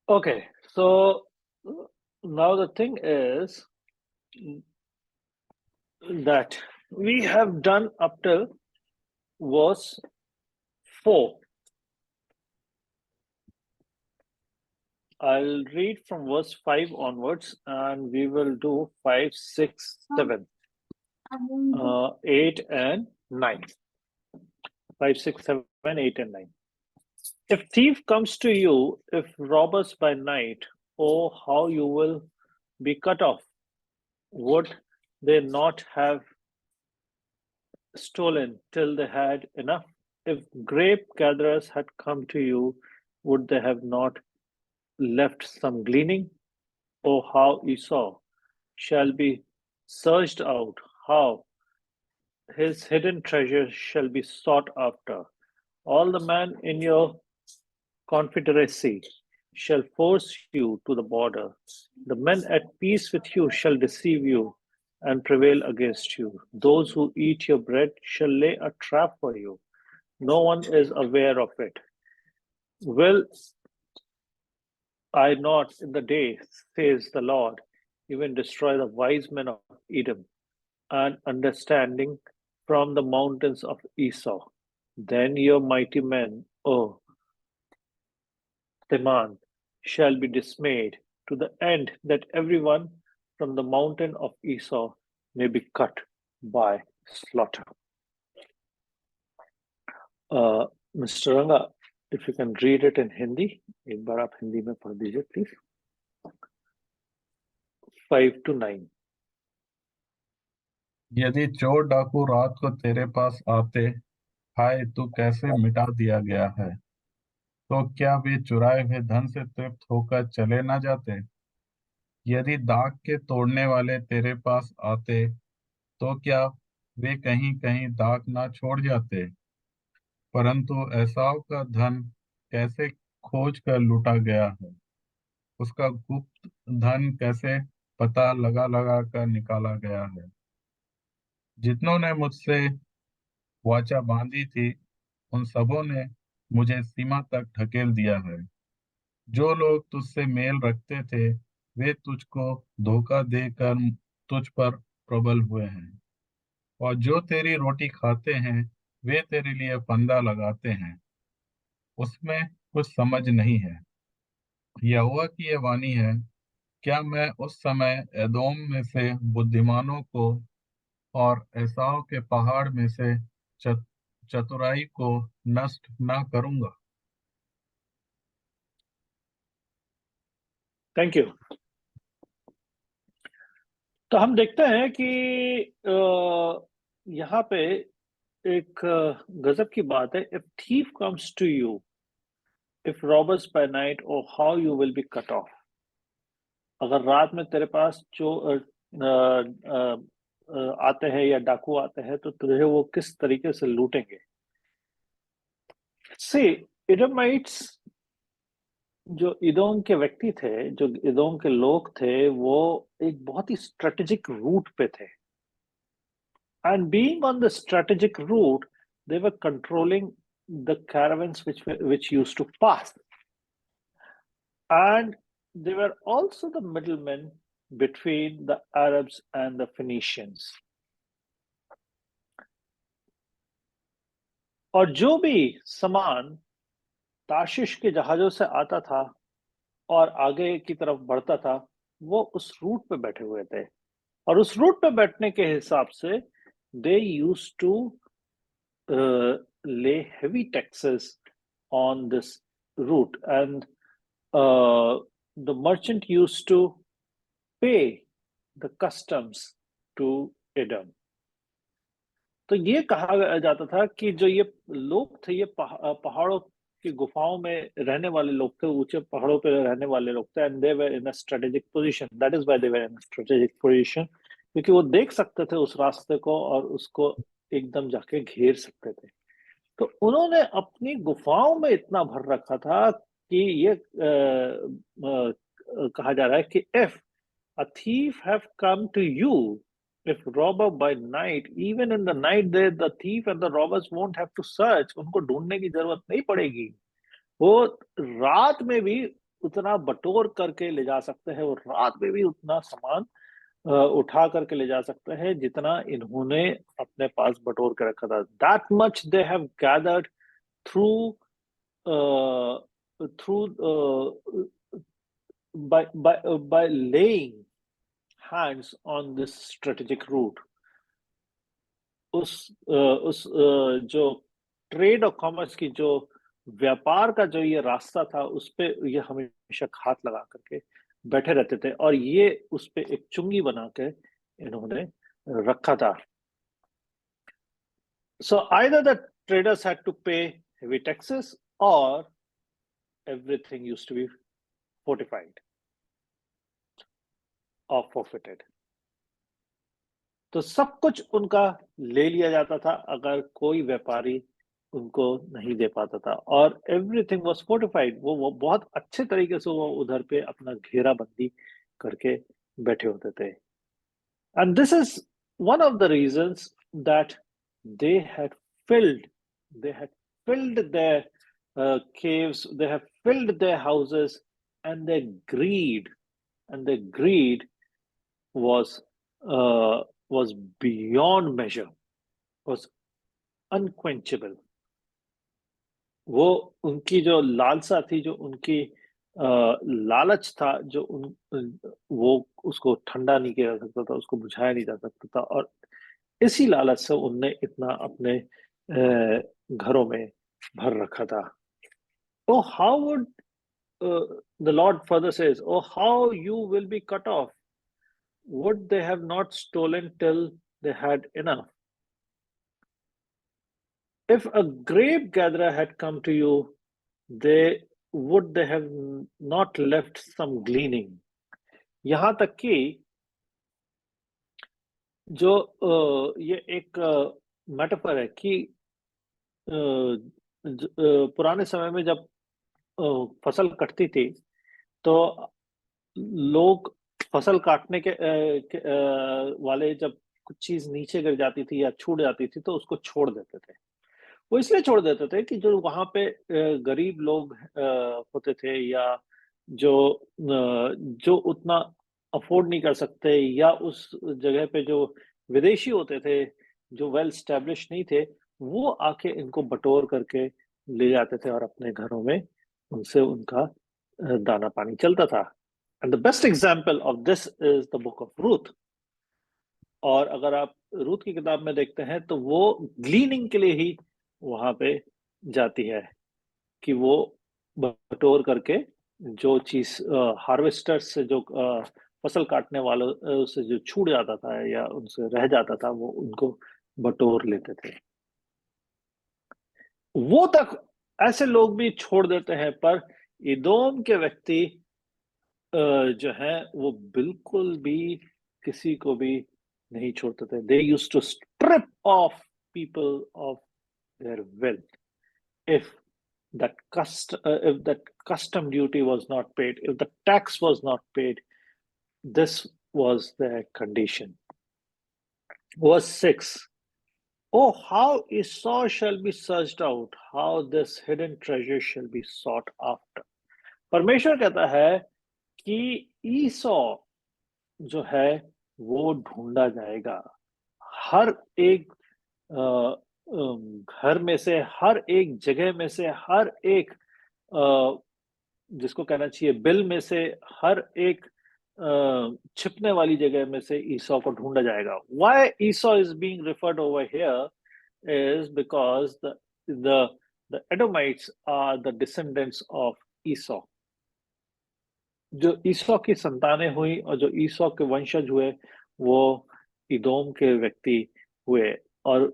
Okay, so now the thing is that we have done up till verse 4. I'll read from verse 5 onwards and we will do 5, 6, 7, 8, and 9. 5, 6, 7, 8, and 9. If thief comes to you, if robbers by night, oh, how you will be cut off. Would they not have stolen till they had enough? If grape gatherers had come to you, would they have not left some gleaning? Oh, how Esau shall be searched out, how his hidden treasure shall be sought after. All the men in your confederacy shall force you to the border. The men at peace with you shall deceive you and prevail against you. Those who eat your bread shall lay a trap for you. No one is aware of it. Will I not in the day, says the Lord, even destroy the wise men of Edom and understanding from the mountains of Esau? Then your mighty men, O Teman, shall be dismayed to the end that everyone from the mountain of Esau may be cut by slaughter. Mr. Ranga, if you can read it in Hindi, एक बार आप हिंदी में पढ़ दीजिए please. 5 to 9. यदि चोर डाकू रात को तेरे पास आते, हाय तू कैसे मिटा दिया गया है, तो क्या वे चुराए हुए धन से तृप्त होकर चले न जाते? यदि दाख के तोड़ने वाले तेरे पास आते, तो क्या वे कहीं कहीं दाख ना छोड़ जाते? परंतु एसाव का धन कैसे खोज कर लूटा गया है, उसका गुप्त धन कैसे पता लगा लगा कर निकाला गया है। जितनों ने मुझसे वाचा बांधी थी, उन सबों ने मुझे सीमा तक ढकेल दिया है। जो लोग तुझसे मेल रखते थे, वे तुझको धोखा देकर तुझ पर प्रबल हुए हैं, और जो तेरी रोटी खाते हैं, वे तेरे लिए फंदा लगाते हैं। उसमें कुछ समझ नहीं है। यहोवा की यह वाणी है, क्या मैं उस समय एदोम में से बुद्धिमानों को और एसाव के पहाड़ में से चतुराई को नष्ट ना करूंगा? Thank you. तो हम देखते हैं कि यहाँ पे एक गजब की बात है. If thief comes to you, if robbers by night, oh how you will be cut off. अगर रात में तेरे पास जो आते हैं या डाकू आते हैं, तो तुझे वो किस तरीके से लूटेंगे. से इडोमाइट्स, जो इदोम के व्यक्ति थे, जो इदोम के लोग थे, वो एक बहुत ही स्ट्रेटेजिक रूट पे थे. And being on the strategic route, they were controlling the caravans which used to pass. And they were also the middlemen between the Arabs and the Phoenicians. और जो भी सामान ताशिश के जहाजों से आता था और आगे की तरफ बढ़ता था, वो उस रूट पे बैठे हुए थे. और उस रूट पे बैठने के हिसाब से they used to lay heavy taxes on this route, and the merchant used to pay the customs to Edom. तो ये कहा जाता था कि जो ये लोग थे, ये पहाड़ों की गुफाओं में रहने वाले लोग थे, ऊंचे पहाड़ों पे रहने वाले लोग थे. And they were in a strategic position. That is why they were in a strategic position, क्योंकि वो देख सकते थे उस रास्ते को और उसको एकदम जाके घेर सकते थे. तो उन्होंने अपनी गुफाओं में इतना भर रखा था कि ये कहा जा रहा है कि if a thief have come to you, if robber by night, even in the night, the thief and the robbers won't have to search. उनको ढूंढने की जरूरत नहीं पड़ेगी. वो रात में भी उतना बटोर करके ले जा सकते हैं, और रात में भी उतना सामान उठा करके ले जा सकते हैं जितना इन्होंने अपने पास बटोर के रखा था। That much they have gathered through through by laying hands on this strategic route. जो ट्रेड और कॉमर्स की जो व्यापार का जो ये रास्ता था, उस पे ये हमेशा हाथ लगा करके बैठे रहते थे, और ये उस पे एक चुंगी बना के इन्होंने रखा था। So either the traders had to pay heavy taxes or everything used to be fortified or forfeited. तो सब कुछ उनका ले लिया जाता था अगर कोई व्यापारी उनको नहीं दे पाता था, और एवरीथिंग वाज फोर्टिफाइड। वो बहुत अच्छे तरीके से वो उधर पे अपना घेराबंदी करके बैठे होते थे। And this is one of the reasons that they had field they had filled their caves, they have filled their houses, and their greed was was beyond measure, was unquenchable. वो उनकी जो लालसा थी, जो उनकी लालच था, जो वो उसको ठंडा नहीं किया जा सकता था, उसको बुझाया नहीं जा सकता था, और इसी लालच से उनने इतना अपने घरों में भर रखा था। Oh, how would the Lord further says, "Oh, how you will be cut off? Would they have not stolen till they had enough? If a grape gatherer had come to you, they have not left some gleaning." यहाँ तक कि जो ये एक metaphor है कि पुराने समय में जब फसल कटती थी, तो लोग फसल काटने वाले जब कुछ चीज नीचे गिर जाती थी या छूट जाती थी, तो उसको छोड़ देते थे। वो इसलिए छोड़ देते थे कि जो वहां पे गरीब लोग होते थे, या जो उतना अफोर्ड नहीं कर सकते, या उस जगह पे जो विदेशी होते थे, जो वेल स्टैब्लिश नहीं थे, वो आके इनको बटोर करके ले जाते थे, और अपने घरों में उनसे उनका दाना पानी चलता था। And the best example of this is the book of Ruth. और अगर आप रूथ की किताब में देखते हैं, तो वो ग्लीनिंग के लिए ही वहां पे जाती है, कि वो बटोर करके जो चीज हार्वेस्टर्स से, जो फसल काटने वालों से जो छूट जाता था या उनसे रह जाता था, वो उनको बटोर लेते थे। वो तक ऐसे लोग भी छोड़ देते हैं, पर इदोम के व्यक्ति जो है वो बिल्कुल भी किसी को भी नहीं छोड़ते थे। They used to strip off people of their wealth if if that custom duty was not paid, if the tax was not paid. This was their condition. Verse 6. Oh, how Esau shall be searched out, how this hidden treasure shall be sought after. परमेश्वर कहता है कि ईसो जो है वो ढूंढा जाएगा। हर एक घर में से, हर एक जगह में से, हर एक जिसको कहना चाहिए बिल में से, हर एक छिपने वाली जगह में से ईसो को ढूंढा जाएगा। Why Esau is being referred over here is because the Edomites are the descendants of Esau. जो ईसो की संतानें हुई और जो ईसो के वंशज हुए, वो इदोम के व्यक्ति हुए। और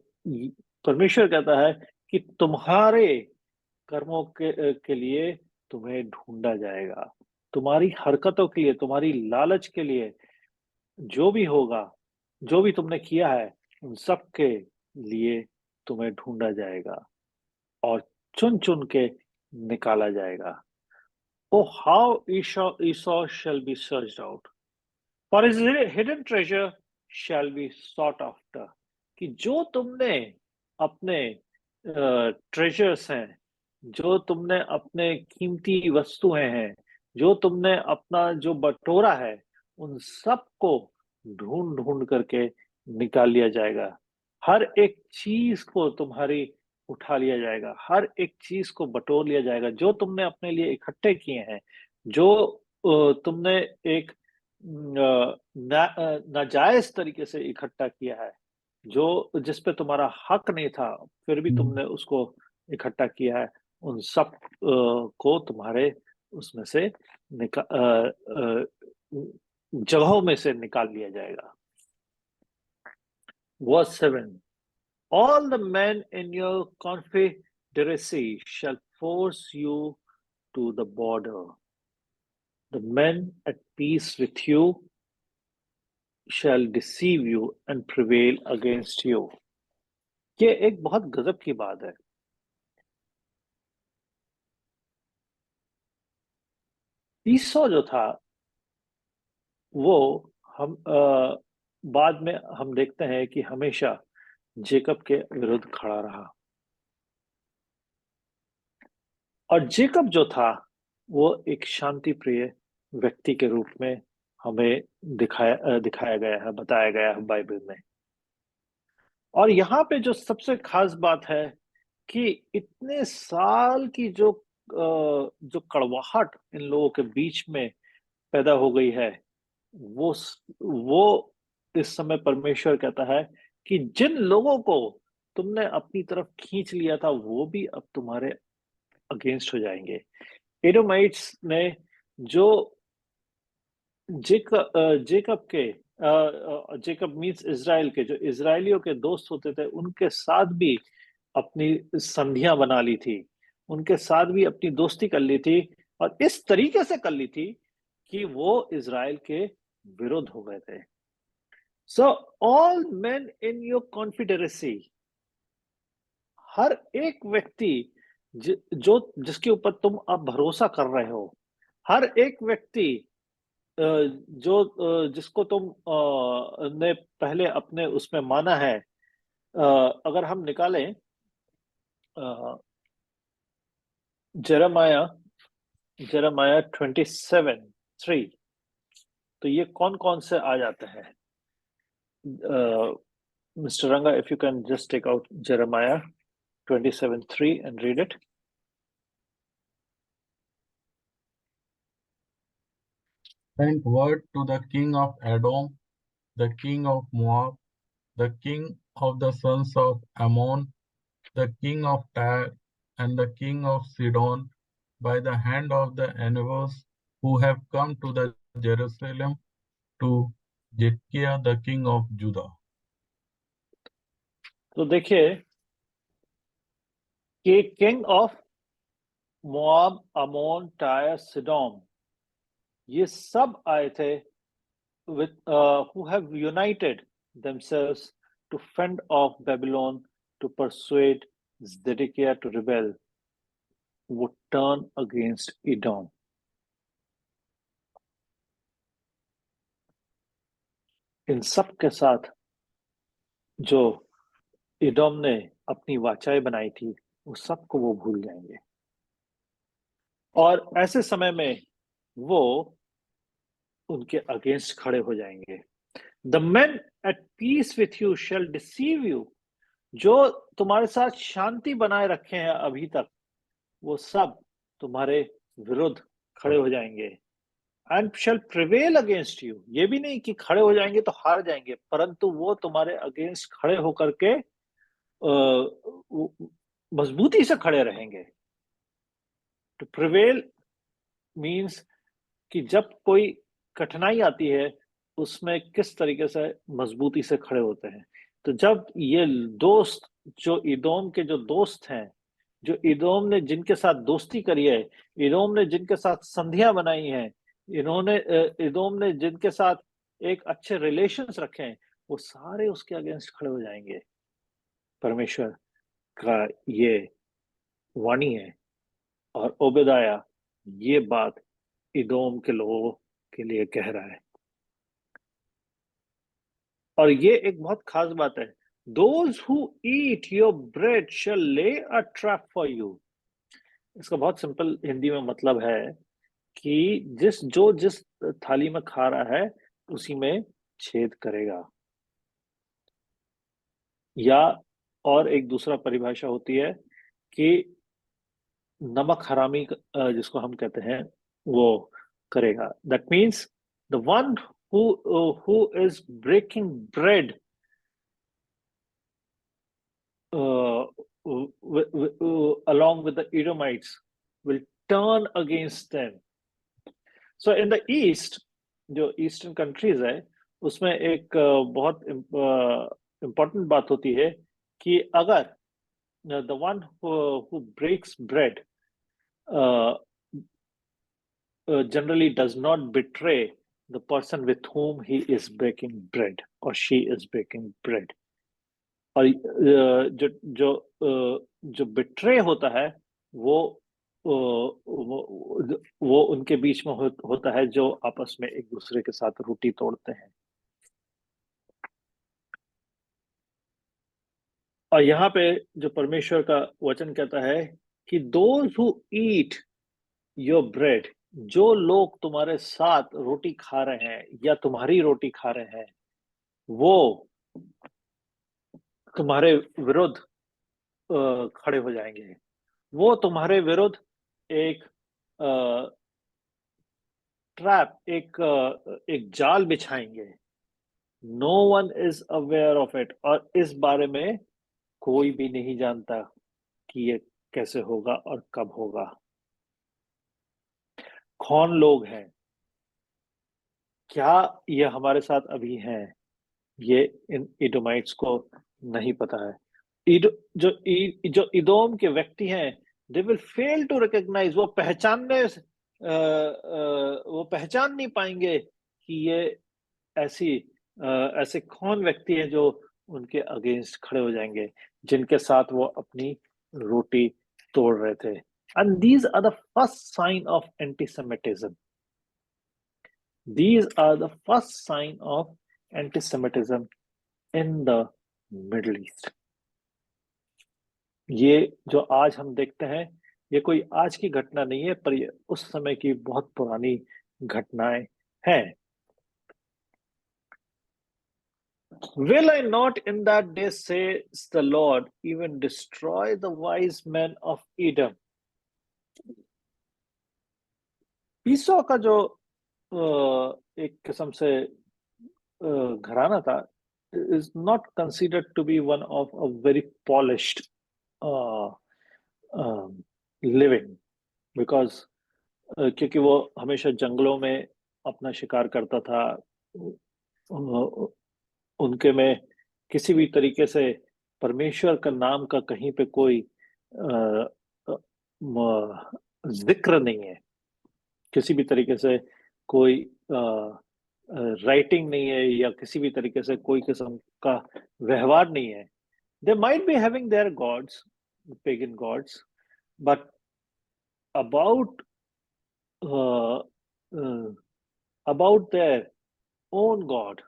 परमेश्वर कहता है कि तुम्हारे कर्मों के लिए तुम्हें ढूंढा जाएगा, तुम्हारी हरकतों के लिए, तुम्हारी लालच के लिए, जो भी होगा, जो भी तुमने किया है, उन सब के लिए तुम्हें ढूंढा जाएगा और चुन चुन के निकाला जाएगा। Oh, how Esau shall be searched out, for his hidden treasure shall be sought after. कि जो तुमने अपने ट्रेजर्स हैं, जो तुमने अपने कीमती वस्तुएं हैं, जो तुमने अपना जो बटोरा है, उन सबको ढूंढ ढूंढ करके निकाल लिया जाएगा। हर एक चीज को तुम्हारी उठा लिया जाएगा, हर एक चीज को बटोर लिया जाएगा जो तुमने अपने लिए इकट्ठे किए हैं, जो तुमने एक नाजायज तरीके से इकट्ठा किया है, जो जिस पे तुम्हारा हक नहीं था, फिर भी तुमने उसको इकट्ठा किया है, उन सब को तुम्हारे उसमें से जगहों में से निकाल लिया जाएगा। Verse 7. All the men in your confederacy shall force you to the border. The men at peace with you shall deceive you and prevail against you. ये एक बहुत गजब की बात है। ईसो जो था वो हम बाद में हम देखते हैं कि हमेशा जेकब के विरुद्ध खड़ा रहा, और जेकब जो था वो एक शांति प्रिय व्यक्ति के रूप में हमें दिखाया गया है, बताया गया है बाइबल में। और यहाँ पे जो सबसे खास बात है कि इतने साल की जो कड़वाहट इन लोगों के बीच में पैदा हो गई है, वो इस समय परमेश्वर कहता है कि जिन लोगों को तुमने अपनी तरफ खींच लिया था वो भी अब तुम्हारे अगेंस्ट हो जाएंगे। एडोमाइट्स ने जो जेकब के जेकब मीन्स इज़राइल के जो इज़राइलियों के दोस्त होते थे, उनके साथ भी अपनी संधियां बना ली थी, उनके साथ भी अपनी दोस्ती कर ली थी, और इस तरीके से कर ली थी कि वो इज़राइल के विरुद्ध हो गए थे। So all men in your confederacy, हर एक व्यक्ति जो जिसके ऊपर तुम अब भरोसा कर रहे हो, हर एक व्यक्ति जिसको तुम ने पहले अपने उसमें माना है, अगर हम निकालें जेरेमाया जेरेमाया 27:3, तो ये कौन कौन से आ जाते हैं? Mister Ranga, if you can just take out Jeremiah 27:3 and read it. Sent word to the king of Edom, the king of Moab, the king of the sons of Ammon, the king of Tyre, and the king of Sidon, by the hand of the enemies who have come to the Jerusalem to Zedekiah the king of Judah. तो देखिए कि king of Moab, Ammon, Tyre, Sidon, ये सब आए थे with who have united themselves to fend off Babylon, to persuade Zedekiah to rebel, would turn against Edom. इन सब के साथ जो इदोम ने अपनी वाचाएं बनाई थी, वो सबको वो भूल जाएंगे, और ऐसे समय में वो उनके अगेंस्ट खड़े हो जाएंगे। The men at peace with you shall deceive you, जो तुम्हारे साथ शांति बनाए रखे हैं अभी तक, वो सब तुम्हारे विरुद्ध खड़े हो जाएंगे। And shall prevail against you, ये भी नहीं कि खड़े हो जाएंगे तो हार जाएंगे, परंतु वो तुम्हारे अगेंस्ट खड़े होकर के मजबूती से खड़े रहेंगे। टू प्रिवेल मीन्स कि जब कोई कठिनाई आती है उसमें किस तरीके से मजबूती से खड़े होते हैं। तो जब ये दोस्त, जो इदोम के जो दोस्त हैं, जो इदोम ने जिनके साथ दोस्ती करी है, इदोम ने जिनके साथ संधियां बनाई हैं, इदोम ने जिनके साथ एक अच्छे रिलेशंस रखे हैं, वो सारे उसके अगेंस्ट खड़े हो जाएंगे। परमेश्वर का ये वाणी है, और ओबेदाया ये बात इदोम के लोगों के लिए कह रहा है। और ये एक बहुत खास बात है। Those who eat your bread shall lay a trap for you. इसका बहुत सिंपल हिंदी में मतलब है कि जिस थाली में खा रहा है उसी में छेद करेगा। या और एक दूसरा परिभाषा होती है कि नमक हरामी जिसको हम कहते हैं वो करेगा। That means the one who is breaking bread along with the Edomites will turn against them. So in the east, जो ईस्टर्न कंट्रीज है उसमें एक बहुत इम्पोर्टेंट बात होती है कि अगर the one who breaks bread generally does not betray the person with whom he is breaking bread or she is breaking bread. और जो बिट्रे होता है वो वो उनके बीच में होता है जो आपस में एक दूसरे के साथ रोटी तोड़ते हैं। और यहाँ पे जो परमेश्वर का वचन कहता है कि those who eat your bread, जो लोग तुम्हारे साथ रोटी खा रहे हैं या तुम्हारी रोटी खा रहे हैं, वो तुम्हारे विरुद्ध खड़े हो जाएंगे। वो तुम्हारे विरुद्ध एक ट्रैप, एक जाल बिछाएंगे। No one is aware of it, और इस बारे में कोई भी नहीं जानता कि ये कैसे होगा और कब होगा। कौन लोग हैं, क्या ये हमारे साथ अभी हैं, ये इन इडोमाइट्स को नहीं पता है। जो इदोम के व्यक्ति हैं, they will fail to recognise, वो पहचान नहीं पाएंगे कि ये ऐसे कौन व्यक्ति हैं जो उनके अगेंस्ट खड़े हो जाएंगे, जिनके साथ वो अपनी रोटी तोड़ रहे थे। And these are the first sign of antisemitism. These are the first sign of anti-Semitism in the Middle East. ये जो आज हम देखते हैं, ये कोई आज की घटना नहीं है, पर ये उस समय की बहुत पुरानी घटनाएं हैं। Will I not in that day, says the Lord, even destroy the wise men of Edom? ईसो का जो एक किस्म से घराना था, is not considered to be one of a very polished living, because क्योंकि वो हमेशा जंगलों में अपना शिकार करता था। उनके में किसी भी तरीके से परमेश्वर का नाम का कहीं पे कोई जिक्र नहीं है, किसी भी तरीके से कोई राइटिंग नहीं है, या किसी भी तरीके से कोई किस्म का व्यवहार नहीं है। They might be having their gods, pagan gods, but about uh, uh, about their own God,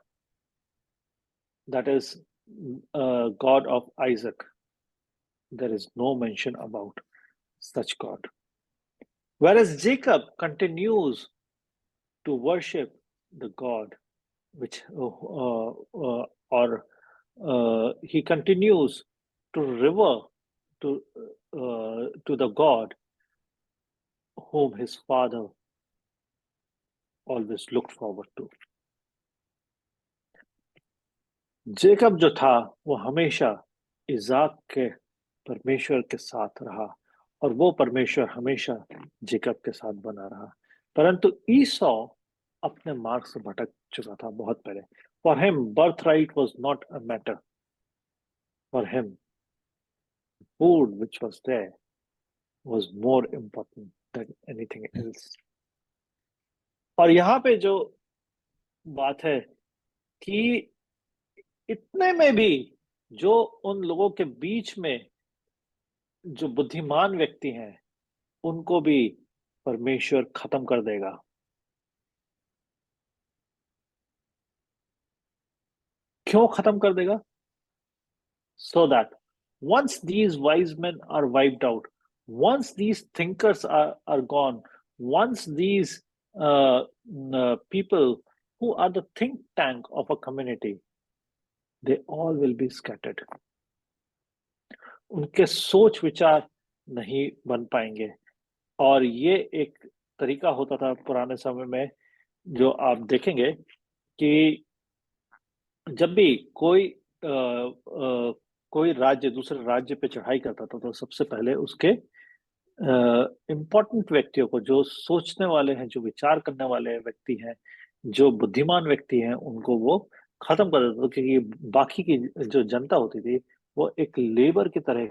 that is God of Isaac, there is no mention about such God. Whereas Jacob continues to worship the God which he continues to revere to the God whom his father always looked forward to. Jacob जो था वो हमेशा इजाक के परमेश्वर के साथ रहा, और वो परमेश्वर हमेशा जेकब के साथ बना रहा। परंतु ईसौ अपने मार्ग से भटक चुका था बहुत पहले। For him birthright was not a matter. For him, food which was there was more important than anything else. और यहाँ पे जो बात है कि इतने में भी जो उन लोगों के बीच में जो बुद्धिमान व्यक्ति हैं, उनको भी परमेश्वर खत्म कर देगा। क्यों खत्म कर देगा? So that once these wise men are wiped out, once these thinkers are gone, once these people who are the think tank of a community, they all will be scattered. उनके सोच विचार नहीं बन पाएंगे। और ये एक तरीका होता था पुराने समय में, जो आप देखेंगे कि जब भी कोई राज्य दूसरे राज्य पे चढ़ाई करता था, तो सबसे पहले उसके इम्पोर्टेंट व्यक्तियों को, जो सोचने वाले हैं, जो विचार करने वाले व्यक्ति हैं, जो बुद्धिमान व्यक्ति हैं, उनको वो खत्म कर देता था, क्योंकि बाकी की जो जनता होती थी वो एक लेबर की तरह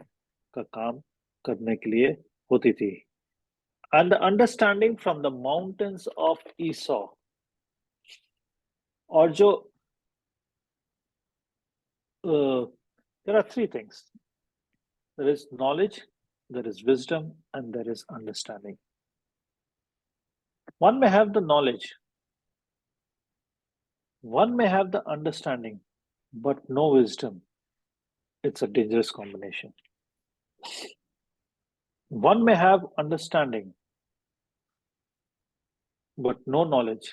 का काम करने के लिए होती थी। And the understanding from the mountains of Esau, और जो there are three things. There is knowledge, there is wisdom, and there is understanding. One may have the knowledge, one may have the understanding, but no wisdom. It's a dangerous combination. One may have understanding, but no knowledge,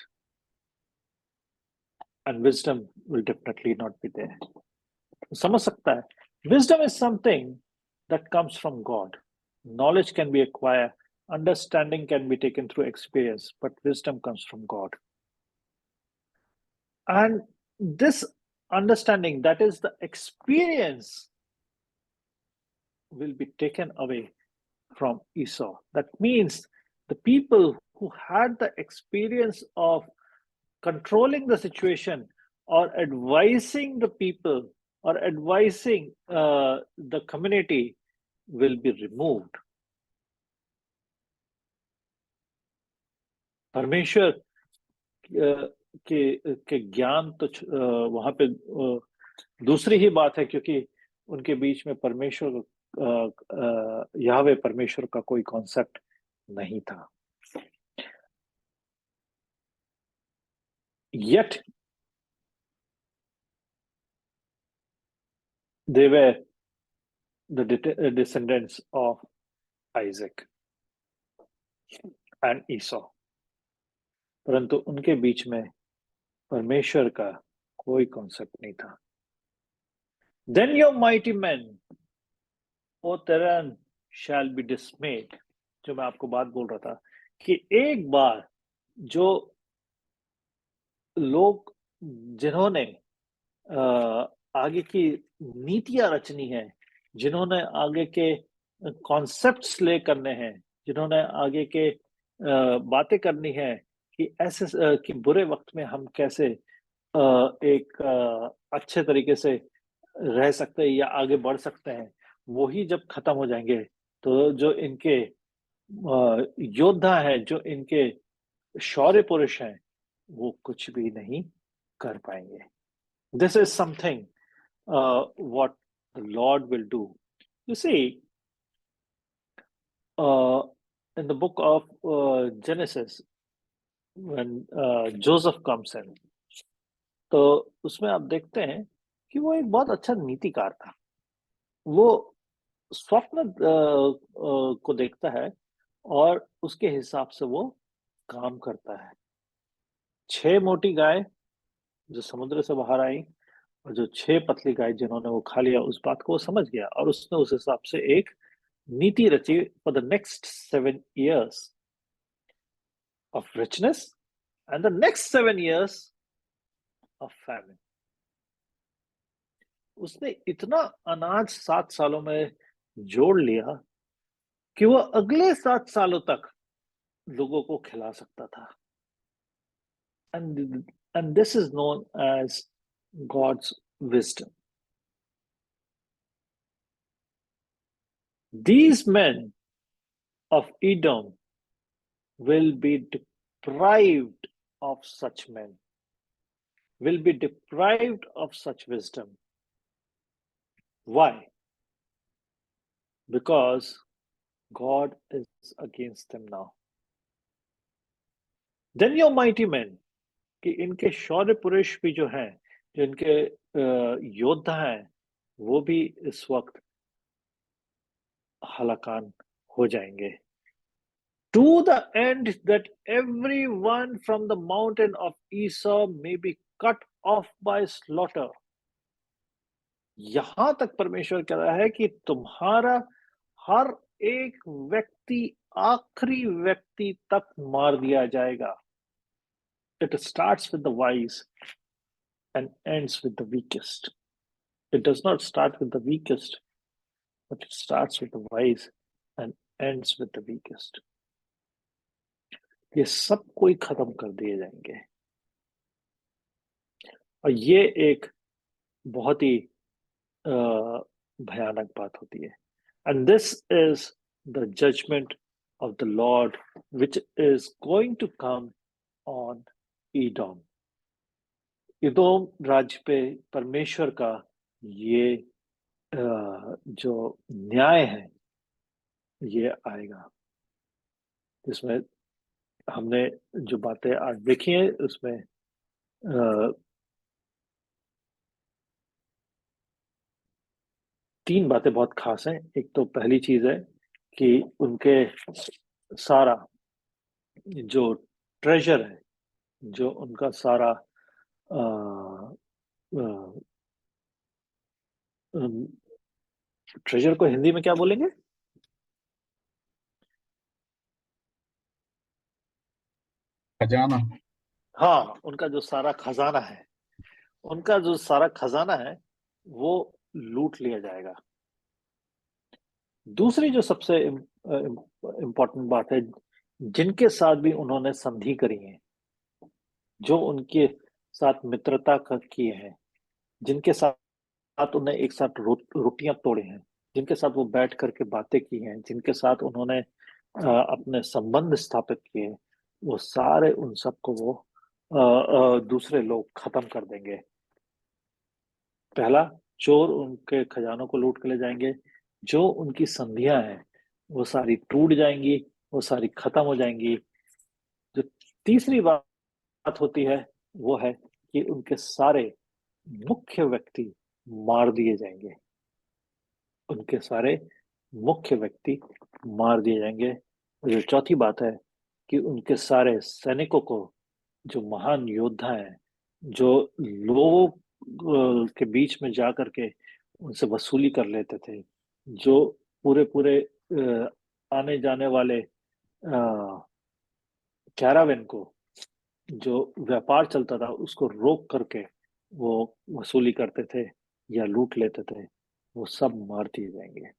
and wisdom will definitely not be there. समझ सकता है? Wisdom is something that comes from God. Knowledge can be acquired, understanding can be taken through experience, but wisdom comes from God. And this understanding, that is the experience, will be taken away from Esau. That means the people who had the experience of controlling the situation, or advising the people, or advising the community, will be removed. परमेश्वर के ज्ञान तो वहां पे दूसरी ही बात है, क्योंकि उनके बीच में परमेश्वर, याहवे परमेश्वर का कोई कॉन्सेप्ट नहीं था। Yet they were the descendants of Isaac and Esau, परंतु उनके बीच में परमेश्वर का कोई कॉन्सेप्ट नहीं था। Then your mighty men, O Tehran, shall be dismayed. जो मैं आपको बात बोल रहा था कि एक बार जो लोग, जिन्होंने आगे की नीतियां रचनी है, जिन्होंने आगे के कॉन्सेप्ट्स ले करने हैं, जिन्होंने आगे के बातें करनी है कि ऐसे कि बुरे वक्त में हम कैसे एक अच्छे तरीके से रह सकते हैं या आगे बढ़ सकते हैं, वही जब खत्म हो जाएंगे, तो जो इनके योद्धा हैं, जो इनके शौर्य पुरुष हैं, वो कुछ भी नहीं कर पाएंगे। This is something what the Lord will do. You see, in the book of Genesis, when Joseph comes in, तो उसमें आप देखते हैं कि वो एक बहुत अच्छा नीतिकार था। वो स्वप्न को देखता है और उसके हिसाब से वो काम करता है। 6 मोटी गाय जो समुद्र से बाहर आई, और जो 6 पतली गाय जिन्होंने वो खा लिया, उस बात को वो समझ गया, और उसने उस हिसाब से एक नीति रची for the next 7 years of richness and the next 7 years of famine. उसने इतना अनाज 7 सालों में जोड़ लिया कि वो अगले 7 सालों तक लोगों को खिला सकता था। And this is known as God's wisdom. These men of Edom will be deprived of such men, will be deprived of such wisdom. Why? Because God is against them now. Then your mighty men, कि इनके शौर्य पुरुष भी जो हैं, जो इनके योद्धा हैं, वो भी इस वक्त हलाकान हो जाएंगे। to the end that everyone from the mountain of Esau may be cut off by slaughter. यहां तक परमेश्वर कह रहा है कि तुम्हारा हर एक व्यक्ति आखिरी व्यक्ति तक मार दिया जाएगा. It starts with the wise and ends with the weakest. It does not start with the weakest, but it starts with the wise and ends with the weakest. ये सब कोई खत्म कर दिए जाएंगे. और ये एक बहुत ही भयानक बात होती है. And this is the judgment of the Lord which is going to come on Edom. इदोम राज्य पे परमेश्वर का ये जो न्याय है ये आएगा. इसमें हमने जो बातें आज देखी हैं उसमें तीन बातें बहुत खास हैं. एक तो पहली चीज है कि उनके सारा जो ट्रेजर है, जो उनका सारा ट्रेजर को हिंदी में क्या बोलेंगे? खजाना. हाँ, उनका जो सारा खजाना है, उनका जो सारा खजाना है वो लूट लिया जाएगा. दूसरी जो सबसे इम्पोर्टेंट बात है, जिनके साथ भी उन्होंने संधि करी है, जो उनके साथ मित्रता किए हैं, जिनके साथ उन्हें एक साथ रोटियां तोड़े हैं, जिनके साथ वो बैठ करके बातें की हैं, जिनके साथ उन्होंने अपने संबंध स्थापित किए, वो सारे उन सबको वो दूसरे लोग खत्म कर देंगे. पहला, चोर उनके खजानों को लूट के ले जाएंगे. जो उनकी संधियां हैं वो सारी टूट जाएंगी, वो सारी खत्म हो जाएंगी. जो तीसरी बात होती है वो है कि उनके सारे मुख्य व्यक्ति मार दिए जाएंगे. उनके सारे मुख्य व्यक्ति मार दिए जाएंगे. और जो चौथी बात है कि उनके सारे सैनिकों को, जो महान योद्धा हैं, जो लोगों के बीच में जा करके उनसे वसूली कर लेते थे, जो पूरे पूरे आने जाने वाले कैरावेन को, जो व्यापार चलता था उसको रोक करके वो वसूली करते थे या लूट लेते थे, वो सब मार दिए जाएंगे.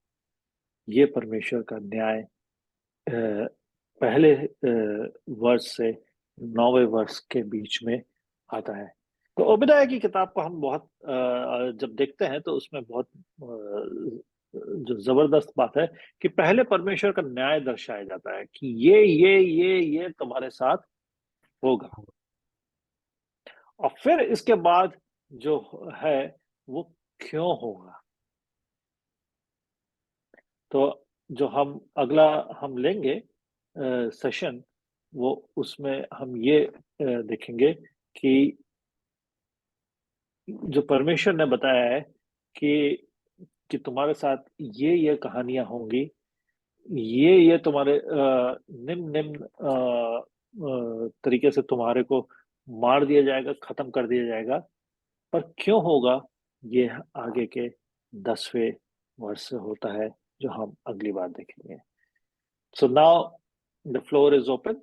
ये परमेश्वर का न्याय पहले वर्ष से 9वें वर्ष के बीच में आता है. तो ओबेदिया की किताब को हम बहुत जब देखते हैं तो उसमें बहुत जो जबरदस्त बात है कि पहले परमेश्वर का न्याय दर्शाया जाता है कि ये तुम्हारे साथ होगा, और फिर इसके बाद जो है वो क्यों होगा. तो जो हम अगला हम लेंगे सेशन, वो उसमें हम ये देखेंगे कि जो परमेश्वर ने बताया है कि तुम्हारे साथ ये कहानियां होंगी, ये तुम्हारे निम्न निम्न तरीके से तुम्हारे को मार दिया जाएगा, खत्म कर दिया जाएगा. पर क्यों होगा ये आगे के 10वें वर्ष से होता है, जो हम अगली बार देखेंगे. So now the floor is open.